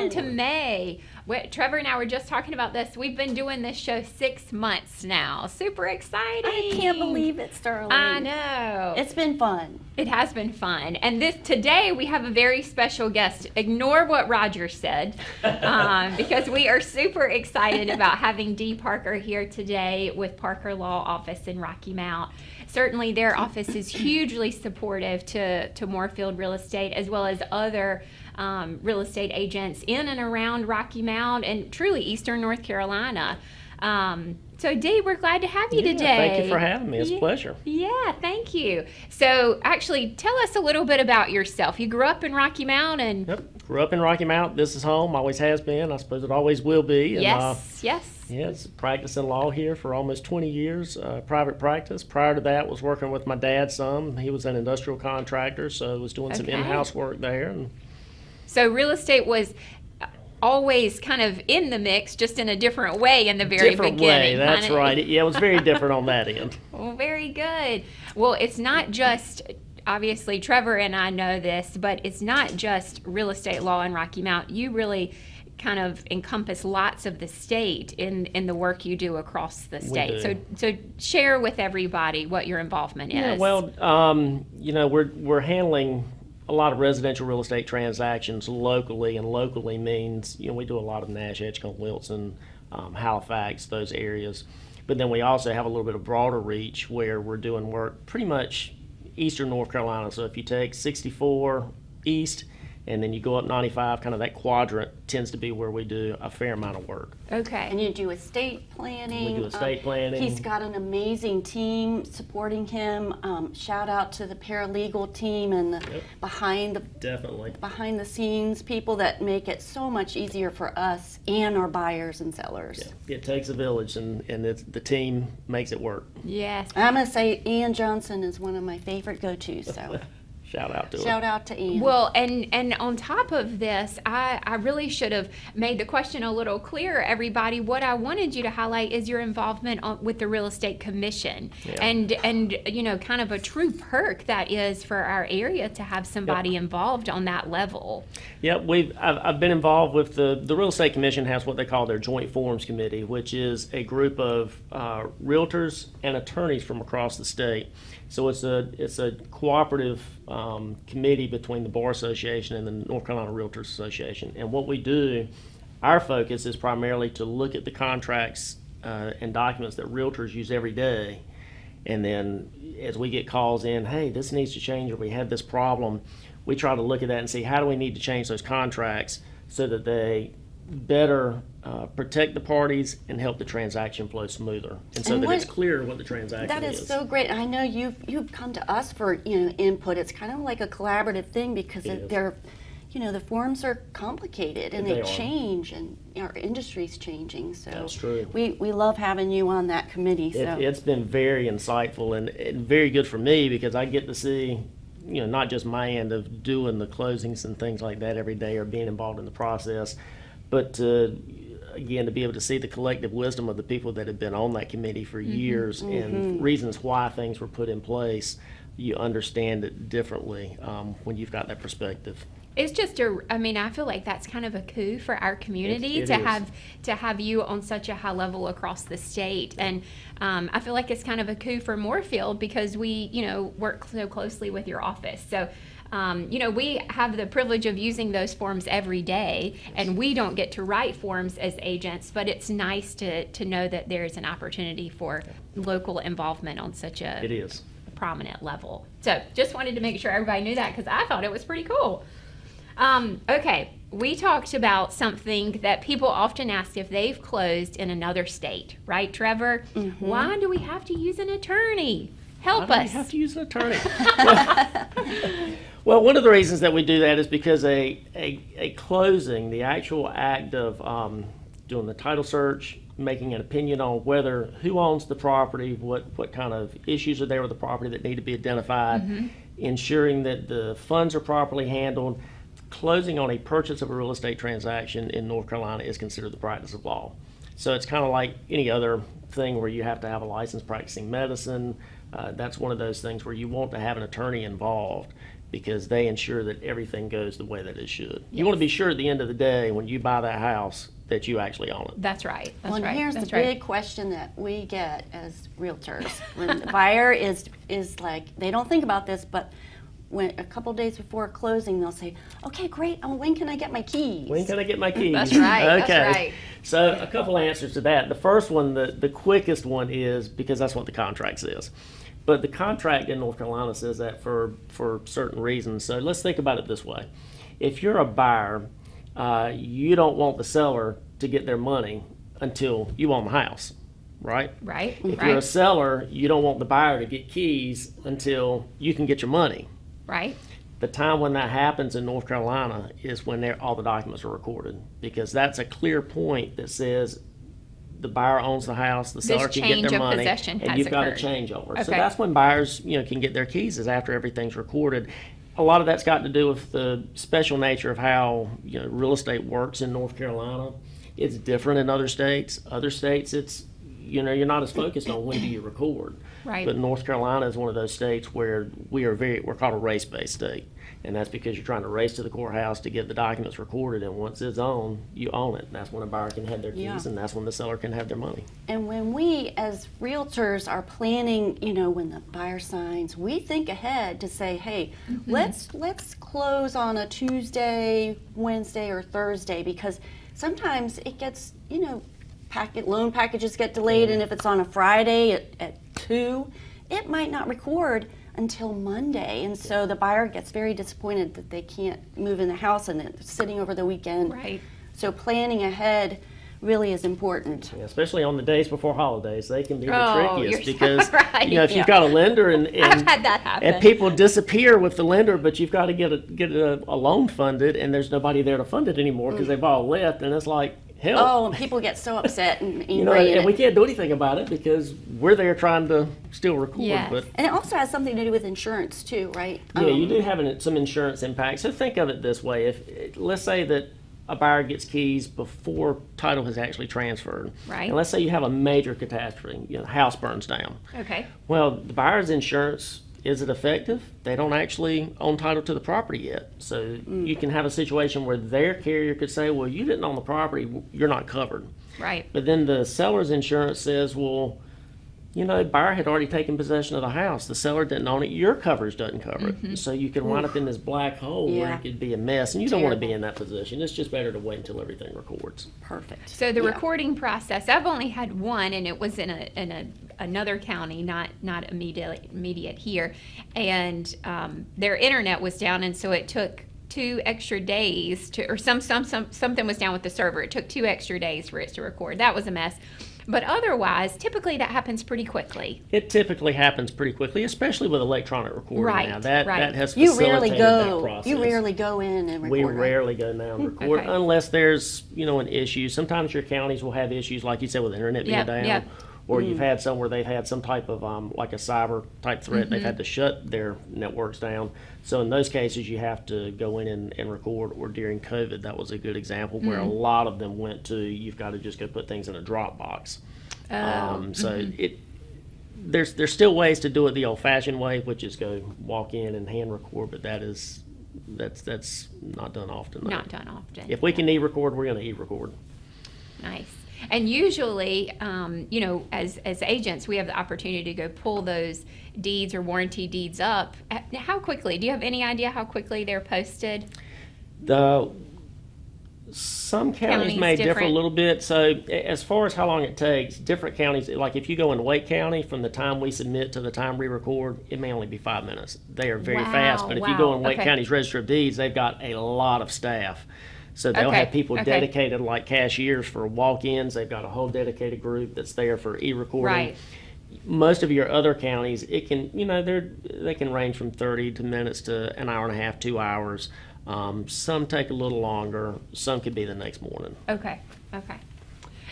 on to May. Trevor and I were just talking about this. We've been doing this show 6 months now. Super exciting. I can't believe it, Sterling. I know. It's been fun. It has been fun. And today we have a very special guest. Ignore what Roger said, because we are super excited about having Dee Parker here today with Parker Law Office in Rocky Mount. Certainly their office is hugely supportive to Moorfield Real Estate, as well as other real estate agents in and around Rocky Mount and truly Eastern North Carolina. So Dee, we're glad to have you today. Thank you for having me. It's a pleasure. Yeah, thank you. So actually, tell us a little bit about yourself. You grew up in Rocky Mount and... Yep, grew up in Rocky Mount. This is home, always has been. I suppose it always will be. And, yes. Yes, practicing law here for almost 20 years, private practice. Prior to that, was working with my dad some. He was an industrial contractor, so was doing some in-house work there. And so real estate was always kind of in the mix, just in a different way in the very different beginning. Way, that's right. Yeah, it was very different on that end. Well, very good. Well, it's not just, obviously, Trevor and I know this, but it's not just real estate law in Rocky Mount. You really kind of encompass lots of the state in the work you do across the state. So share with everybody what your involvement is. Yeah, well, we're handling a lot of residential real estate transactions locally, and locally means, we do a lot of Nash, Edgecombe, Wilson, Halifax, those areas. But then we also have a little bit of broader reach where we're doing work pretty much Eastern North Carolina. So if you take 64 east, and then you go up 95, kind of that quadrant tends to be where we do a fair amount of work. Okay. And you do estate planning. We do estate planning. He's got an amazing team supporting him. Shout out to the paralegal team and the behind the scenes people that make it so much easier for us and our buyers and sellers. Yeah. It takes a village, and the team makes it work. Yes. I'm going to say Ian Johnson is one of my favorite go-tos. So. Shout out to Ian. Well, and on top of this, I really should have made the question a little clearer, everybody. What I wanted you to highlight is your involvement with the Real Estate Commission, and kind of a true perk that is for our area to have somebody involved on that level. Yeah, I've been involved with the Real Estate Commission. Has what they call their Joint Forums Committee, which is a group of realtors and attorneys from across the state. So it's a cooperative committee between the Bar Association and the North Carolina Realtors Association. And what we do, our focus is primarily to look at the contracts and documents that realtors use every day. And then as we get calls in, hey, this needs to change, or we have this problem, we try to look at that and see how do we need to change those contracts so that they better protect the parties and help the transaction flow smoother, and so that it's clear what the transaction is. That is so great. I know you've come to us for input. It's kind of like a collaborative thing because they're, the forms are complicated and they change, and our industry's changing. So that's true. We love having you on that committee. So it's been very insightful and very good for me because I get to see, not just my end of doing the closings and things like that every day or being involved in the process, but again, to be able to see the collective wisdom of the people that have been on that committee for years and reasons why things were put in place, you understand it differently when you've got that perspective. It's just I feel like that's kind of a coup for our community it to have you on such a high level across the state. And I feel like it's kind of a coup for Moorfield because we, work so closely with your office. So, we have the privilege of using those forms every day, and we don't get to write forms as agents, but it's nice to know that there's an opportunity for local involvement on such a prominent level. So just wanted to make sure everybody knew that because I thought it was pretty cool. Okay, we talked about something that people often ask if they've closed in another state, right, Trevor? Why do we have to use an attorney? Help us. You have to use an attorney. Well, one of the reasons that we do that is because a closing, the actual act of doing the title search, making an opinion on who owns the property, what kind of issues are there with the property that need to be identified, ensuring that the funds are properly handled. Closing on a purchase of a real estate transaction in North Carolina is considered the practice of law. So it's kind of like any other thing where you have to have a license practicing medicine. That's one of those things where you want to have an attorney involved because they ensure that everything goes the way that it should. You want to be sure at the end of the day when you buy that house that you actually own it. That's right. That's Well, right. and here's That's the right. big question that we get as realtors. When the buyer is like, they don't think about this, but when a couple days before closing, they'll say, okay, great, when can I get my keys? When can I get my keys? That's right. Okay. That's right. So a couple answers to that. The first one, the quickest one is because that's what the contract says. But the contract in North Carolina says that for certain reasons. So let's think about it this way. If you're a buyer, you don't want the seller to get their money until you own the house, right? Right. If right. you're a seller, you don't want the buyer to get keys until you can get your money. Right. The time when that happens in North Carolina is when all the documents are recorded, because that's a clear point that says the buyer owns the house, the seller can get change their of money, possession and has you've got a occurred. changeover. So Okay. that's when buyers, can get their keys, is after everything's recorded. A lot of that's got to do with the special nature of how real estate works in North Carolina. It's different in other states. Other states, it's you're not as focused on when do you record. Right. But North Carolina is one of those states where we're called a race-based state. And that's because you're trying to race to the courthouse to get the documents recorded, and once it's on, you own it. And that's when a buyer can have their keys, Yeah. and that's when the seller can have their money. And when we, as realtors, are planning, when the buyer signs, we think ahead to say, hey, let's close on a Tuesday, Wednesday, or Thursday, because sometimes it gets, loan packages get delayed, and if it's on a Friday at 2, it might not record until Monday, and so the buyer gets very disappointed that they can't move in the house and it's sitting over the weekend. Right. So planning ahead really is important. Yeah, especially on the days before holidays, they can be the Oh, trickiest you're because right. if Yeah. you've got a lender and I've had that happen. and people disappear with the lender, but you've got to get a loan funded, and there's nobody there to fund it anymore because they've all left, and it's like hell. Oh, and people get so upset and angry. And we can't do anything about it because we're there trying to still record. Yes. But And it also has something to do with insurance too, right? yeah, you do have some insurance impact. So think of it this way: if let's say that a buyer gets keys before title has actually transferred, Right. and let's say you have a major catastrophe, house burns down. Okay. Well, the buyer's insurance, is it effective? They don't actually own title to the property yet. So you can have a situation where their carrier could say, well, you didn't own the property, you're not covered. Right. But then the seller's insurance says, well, buyer had already taken possession of the house. The seller didn't own it. Your coverage doesn't cover it. So you can wind up in this black hole where Yeah. it could be a mess. And you don't want to be Terrible. in that position. It's just better to wait until everything records. Perfect. So the Yeah. recording process, I've only had one, and it was in another county, not immediate here, and their internet was down, and so it took 2 extra days or something was down with the server. It took 2 extra days for it to record. That was a mess. But otherwise, typically that happens pretty quickly. It typically happens pretty quickly, especially with electronic recording Right, now. That right. has You facilitated rarely that go. process. You rarely go in and record. We right? rarely go now and record Okay. unless there's, an issue. Sometimes your counties will have issues, like you said, with internet being Yep, down. yep. Or you've had some where they've had some type of, like a cyber type threat. They've had to shut their networks down. So in those cases, you have to go in and record. Or during COVID, that was a good example where a lot of them went to, you've got to just go put things in a Dropbox. There's still ways to do it the old-fashioned way, which is go walk in and hand record, but that's not done often. no. Not done often. If we can e-record, we're going to e-record. Nice. And usually, as agents, we have the opportunity to go pull those deeds or warranty deeds up. How quickly? Do you have any idea how quickly they're posted? Some counties Counties may differ a different. little bit. So as far as how long it takes, different counties, like if you go in Wake County, from the time we submit to the time we record, it may only be 5 minutes. They are very Wow, fast. But if you go in Wake okay. County's Register of Deeds, they've got a lot of staff. So they'll Okay, have people okay. dedicated like cashiers for walk-ins. They've got a whole dedicated group that's there for e-recording. Right. Most of your other counties, it can, they can range from 30 minutes to an hour and a half, 2 hours. Some take a little longer. Some could be the next morning. Okay.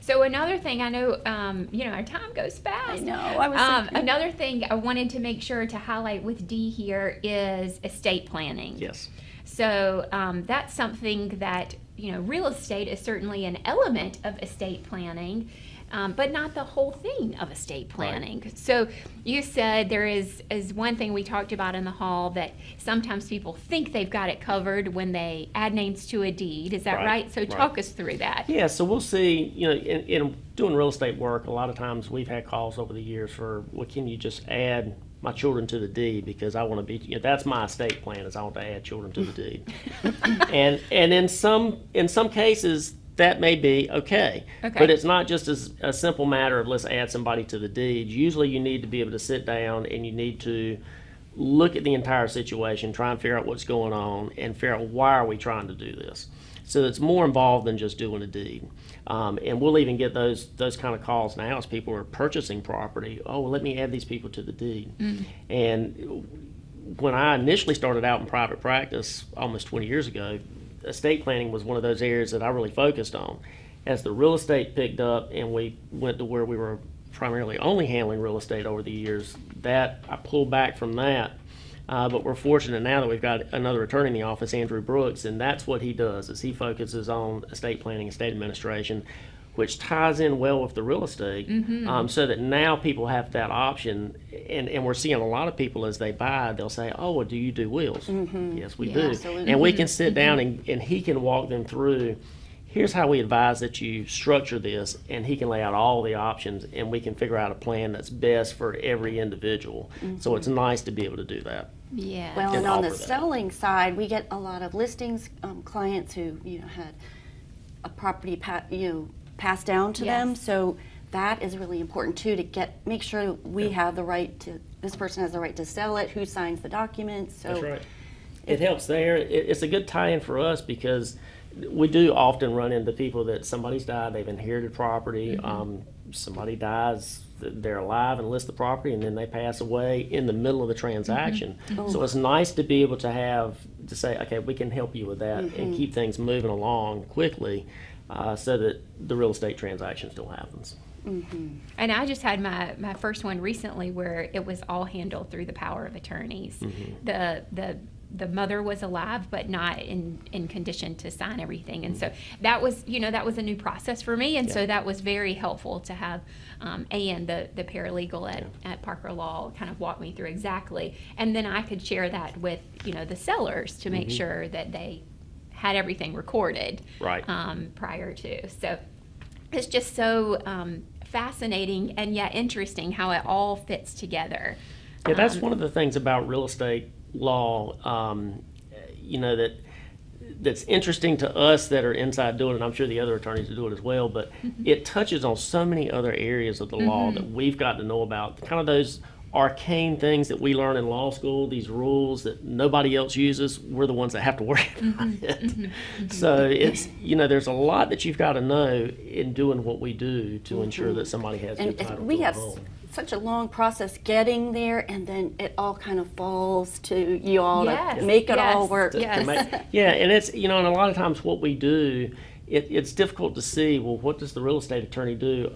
So another thing, I know, our time goes fast. I know. I was thinking. Another thing I wanted to make sure to highlight with Dee here is estate planning. Yes. So that's something that, real estate is certainly an element of estate planning. but not the whole thing of estate planning. So you said there is one thing we talked about in the hall, that sometimes people think they've got it covered when they add names to a deed. Is that right? So talk us through that. Yeah, so we'll see, in doing real estate work, a lot of times we've had calls over the years for, well, can you just add my children to the deed, because I want to be, that's my estate plan, is I want to add children to the deed. and in some cases that may be okay. But it's not just a simple matter of let's add somebody to the deed. Usually you need to be able to sit down and you need to look at the entire situation, try and figure out what's going on, and figure out why are we trying to do this. So it's more involved than just doing a deed. And we'll even get those kind of calls now as people are purchasing property. Oh, well, let me add these people to the deed. And when I initially started out in private practice almost 20 years ago, estate planning was one of those areas that I really focused on. As the real estate picked up and we went to where we were primarily only handling real estate over the years, that I pulled back from that. But we're fortunate now that we've got another attorney in the office, Andrew Brooks, and that's what he does, is he focuses on estate planning, estate administration, which ties in well with the real estate, so that now people have that option. And we're seeing a lot of people as they buy, they'll say, oh, well, do you do wills? Yes, we do. Absolutely. And we can sit down and he can walk them through, here's how we advise that you structure this, and he can lay out all the options, and we can figure out a plan that's best for every individual. So it's nice to be able to do that. Yeah. Well, and and on the offer that. selling side, we get a lot of listings, clients who had a property passed down to them. So that is really important too, to make sure we have the right to, this person has the right to sell it, who signs the documents. So That's right. It helps there. It's a good tie-in for us, because we do often run into people that somebody's died, they've inherited property, somebody dies, they're alive and list the property, and then they pass away in the middle of the transaction. So it's nice to be able to say, okay, we can help you with that and keep things moving along quickly, so that the real estate transaction still happens. And I just had my first one recently where it was all handled through the power of attorneys. The mother was alive but not in condition to sign everything, and so that was a new process for me, and so that was very helpful to have Ann, the paralegal at Parker Law, kind of walk me through exactly, and then I could share that with the sellers to make sure that they had everything recorded prior to. So it's just so fascinating and yet interesting how it all fits together. Yeah, that's one of the things about real estate law, that's interesting to us that are inside doing it, and I'm sure the other attorneys do it as well, but it touches on so many other areas of the law that we've got to know about, kind of those arcane things that we learn in law school, these rules that nobody else uses, we're the ones that have to worry about it. So it's, there's a lot that you've got to know in doing what we do to ensure that somebody has good title we to a have home. such a long process getting there, and then it all kind of falls to you all to make it all work. Yeah, and it's, and a lot of times what we do, it's difficult to see, well, what does the real estate attorney do?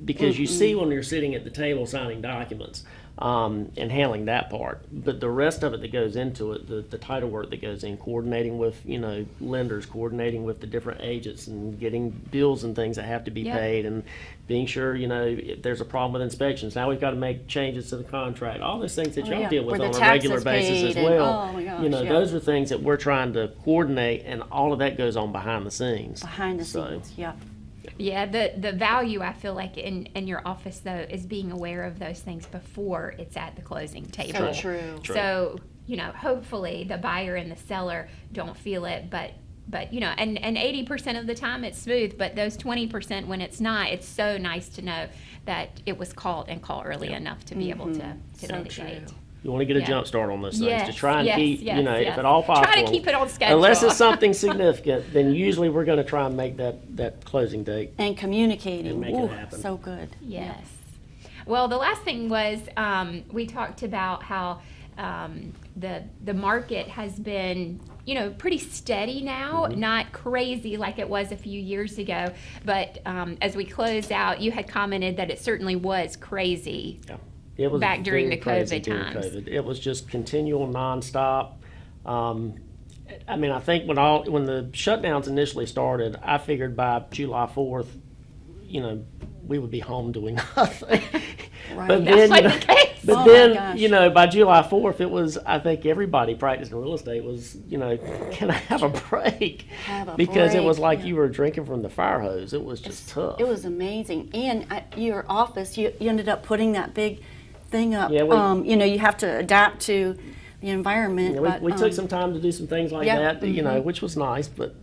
Because you see when you're sitting at the table signing documents, and handling that part, but the rest of it that goes into it, the title work that goes in, coordinating with lenders, coordinating with the different agents, and getting bills and things that have to be paid, and being sure if there's a problem with inspections, now we've got to make changes to the contract, all those things that y'all deal with on a regular basis as well. Those are things that we're trying to coordinate, and all of that goes on behind the scenes. Yeah, the value I feel like in your office though is being aware of those things before it's at the closing table. So true. So hopefully the buyer and the seller don't feel it, but and 80% of the time it's smooth, but those 20% when it's not, it's so nice to know that it was called early enough to be able to mitigate. You want to get a jump start on those things, to try and keep, if at all possible. Try to keep it on schedule. Unless it's something significant, then usually we're going to try and make that closing date. And communicating. And make it happen. So good. Yes. Well, the last thing was we talked about how the market has been pretty steady now, not crazy like it was a few years ago, but as we close out, you had commented that it certainly was crazy. It was back during the crazy COVID during times. COVID. It was just continual, nonstop. I think when the shutdowns initially started, I figured by July 4th, we would be home doing nothing. Right. But That's then, like you the know, case. but Oh my then, gosh. you know, by July 4th, it was, I think everybody practicing real estate was, you know, can I have a break? Have a Because it was break, like yeah. you were drinking from the fire hose. It was just tough. It was amazing. And at your office, you ended up putting that big thing up. Yeah, we- You know, you have to adapt to the environment. Yeah, but, we took some time to do some things like yeah, that, you know, which was nice, but,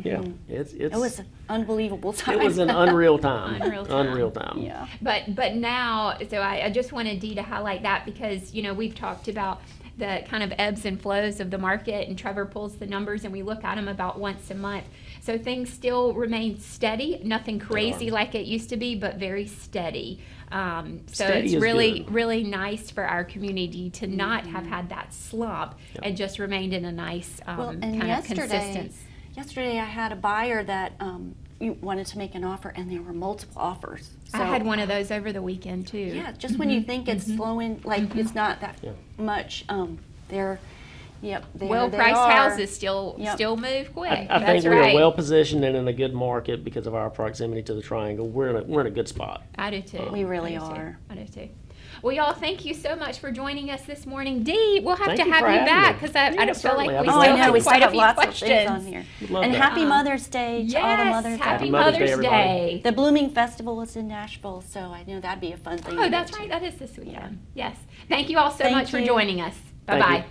yeah, It was an unbelievable time. it was an unreal time. Unreal time. Unreal time. Yeah. But now, so I just wanted Dee to highlight that because, you know, we've talked about the kind of ebbs and flows of the market, and Trevor pulls the numbers and we look at them about once a month. So things still remain steady, nothing crazy like it used to be, but very steady. So Steady it's is really, good. really nice for our community to not have had that slump and just remained in a nice Well, and kind of consistent. yesterday I had a buyer that you wanted to make an offer, and there were multiple offers. I So, had one of those over the weekend too. Yeah, just when you think it's slowing, like it's not that Yeah. much. They're, yep, there Well they priced are. houses still Yep. move quick. I That's think we right. are well positioned and in a good market because of our proximity to the triangle. We're in a good spot. I do too. We really I do too. are. I do too. Well, y'all, thank you so much for joining us this morning. Dee, we'll have Thank to you have for you having back me. because I Yeah, don't feel like certainly. we I'd be Oh, still I glad know. have We quite still a have few lots questions. of things on here. Love And that. happy Mother's Day to all the Yes, mothers. happy Happy Mother's Day, Mother's everybody. Day. The Blooming Festival is in Nashville, so I know that'd be a fun thing. Oh, to that's go right. to. That is this weekend. Yes. Thank you all so Thank much for you. joining us. Thank Bye-bye. you.